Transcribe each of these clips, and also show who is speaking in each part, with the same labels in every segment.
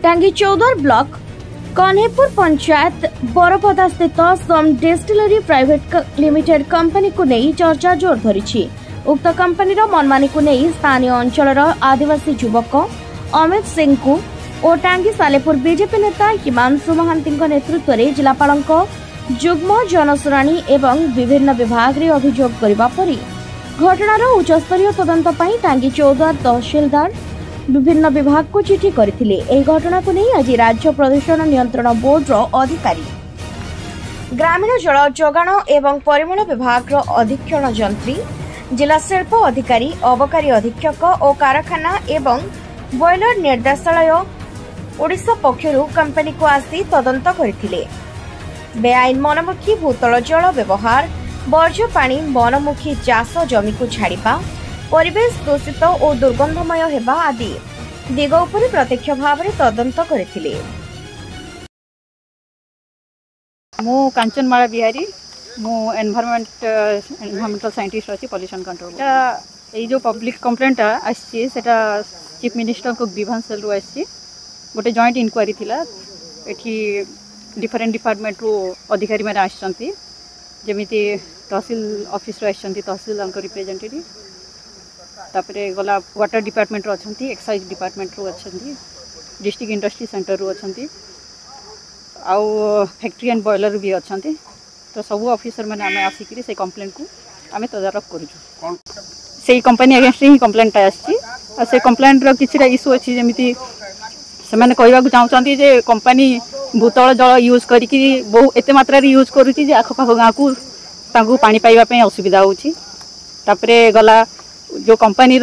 Speaker 1: टांगी 14 ब्लॉक कन्हेपुर पंचायत बरपदा स्थित सम distillery private limited company को नहीं चर्चा जोर धरी। उक्त कंपनी मनमानी को नहीं स्थानीय अंचल आदिवासी युवक अमित सिंह को और टांगी सालेपुर बीजेपी नेता हिमांशु महांती नेतृत्व में जिलापाल जुग्म जनशुणाणी एवं विभिन्न विभाग रे अभियोग करबा परी घटनार उच्चस्तरीय तदंत पाई टांगी 14 तहसीलदार विभिन्न विभाग को चिठी करथिले। एही घटना को नहीं आज राज्य प्रदूषण नियंत्रण बोर्ड रो अधिकारी ग्रामीण जल जोगाण एवं परिमल विभाग रो अधीक्षण जंत्री जिला शिल्प अधिकारी अबकारी अधीक्षक और कारखाना एवं बॉयलर निर्देशालय ओडिशा पक्षरु कंपनी को आसी तदंत करथिले। बेआईन मनमुखी भूतल जल व्यवहार वर्ज्य पानी मनमुखी चाष जमी को छाड़िबा परिवेश दूषित और दुर्गंधमय हेबा आदि दिग उपरे प्रत्यक्ष भाव में तदंत करथिले।
Speaker 2: मु कांचनमाला बिहारी मु एनवायरमेंटल साइंटिस्ट अच्छी पॉल्यूशन कंट्रोल ये जो पब्लिक कंप्लेंट आसी सेटा चीफ मिनिस्टर को ग्रीवेंस सेल रु आसी गोटे जॉइंट इंक्वायरी थिला। एठी डिफरेंट डिपार्टमेंट रो अधिकारी माने आछंती जेमिति तहसील ऑफिस रो आछंती तहसील अंक रिप्रेजेंटेटिव तापरे गला वाटर डिपार्टमेंट रो अछंती एक्साइज डिपार्टमेंट रो अछंती डिस्ट्रिक्ट इंडस्ट्री सेंटर रो अछंती आउ फैक्ट्री एंड बॉयलर भी अछंती। तो सब ऑफिसर माने आमे आसिकरी से कंप्लेंट को आमे तदारक करूछु। से कंपनी अगेंस्ट ही कंप्लेंट आछि आ से कंप्लेंट रो किछरा इशू अछि जेमिति से माने कहबा को चाहउछंती जे कंपनी भूतल जल यूज करिकि बहु एते मात्रा रे यूज करूछि जे आखो पाखो गाँ को तांको पानी पाइबा पे असुविधा होछि। तापरे गला जो कंपनी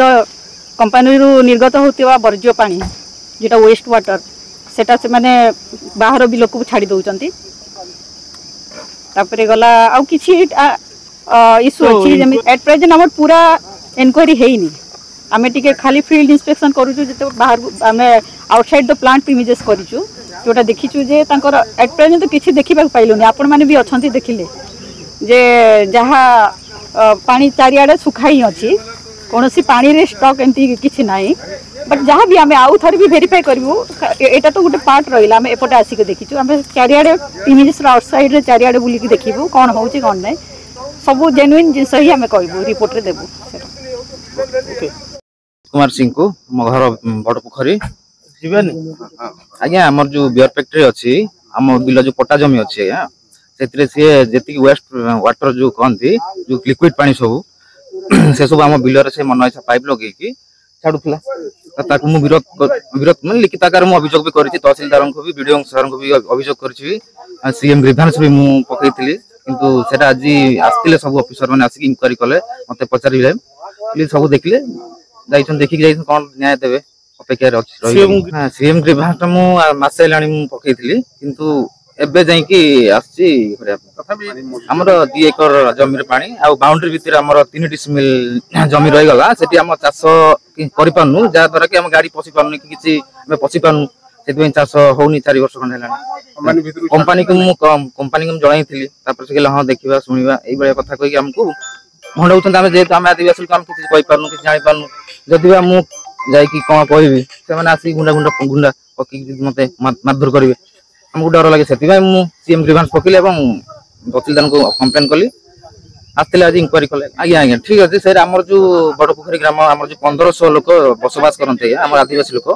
Speaker 2: रो निर्गत होतिवा वर्ज्य पानी जेटा वेस्ट वाटर सेटा से माने बाहर भी लोक छाड़ी दउचंती। तापरे गला आउ किछि इशू अछि जेमि एट प्रेजेंट हमर पूरा इंक्वायरी हेइनी आमे टिके खाली फील्ड इंस्पेक्शन करूछु जते बाहर आमे आउटसाइड द प्लांट प्रीमिजेस करिछु जोटा देखिछु जे तांकर एट प्रेजेंट तो किछि देखिबा पाइलोनी आपण माने भी अछंती देखिले जे जहा पानी चारियाडे सुखाई अछि कोनोसी पानी रे स्टॉक एंती किछि नाही बट जहाँ भी आमे आउ थर भी वेरीफाई करबो एटा तो गोटे पार्ट रहिला आमे एपटे आसिक देखिछु आमे चारियाडे प्रीमिजेस आउटसाइड रे चारियाडे बुली के देखिबो कोन होउची कोन नै सब जेन्युइन जिंस ही आमे कहबो रिपोर्ट रे देबो।
Speaker 3: कुमार सिंह को मो घर बड़ पोखरी जीवानी आज्ञा आमर जो बियर फैक्ट्री अच्छी आम बिल जो पट्टा जमी अच्छी आज्ञा से सी जी वेस्ट वाटर जो कहती जो लिक्विड पानी सब से सब आम बिल से मन इच्छा पाइप लगे छाड़ूला मु विरोध मैंने लिखित आकार मुझे अभियोग भी करी तहसीलदार को भी बीडीओ सर को भी अभियोग करी सीएम ग्रीवेंस भी मुझे पकई किंतु से आज आसते सब ऑफिसर मैंने आसिक इंक्वायरी कले मत पचारे सब देखिले देखिए कौन न्याय देवे अपेक्षा सीएम ग्रीवेंस मसे पकई किंतु एबे जाइकी आसी हमर 2 एकर जमीर पानी आ बाउंड्री भितर हमर 3 डिसमिल जमी रही गला सेठी हम चाष करि पानु जा द्वारा कि हम गाड़ी पसी पानु कि किछि हम पसी पानु सेति चाष होनी 4 वर्ष खंड हेलानी कंपनी को जणाइथिली तापर से हां देखिबा सुनिबा एई बळे कथा कहि हमको भंडौछन हम जेत हम आदिवासी को हम किछि कहि पानु कि जानि पानु जदि बा मु जाई कि कोन कहबी से माने आसी गुंडा पकी मते मारधर करिवे हमको डर लगे से सीएम ग्रीवेंस पकड़े तहसीलदार को कंप्लेन कली आसते आज इंक्वायरी कले आज्ञा आज्ञा ठीक अच्छे सर आम जो बड़ पोखरी ग्राम आम जो 1500 लोक बसवास करते आम आदिवासी लोक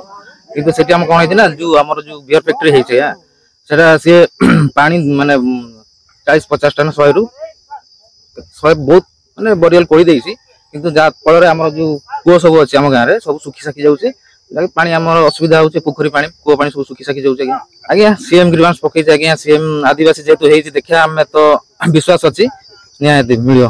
Speaker 3: किंतु से कौन होती जो आम जो बियर फैक्ट्री है सी पानी माने 40-50 टन 100 रू 100 बहुत माने बोरियल कोड़ी देसी किंतु जा फल आम जो कूह सब अच्छे आम गाँव में सब सुखी साखी जाऊे पानी आमर असुविधा होचे पोखरी पानी कूह पानी सब सुखी साखी जाऊे आज्ञा सीएम ग्रीवेंस पकई आज्ञा सीएम आदिवासी जेहेतु देखिए आम तो विश्वास अच्छी न्याय मिल।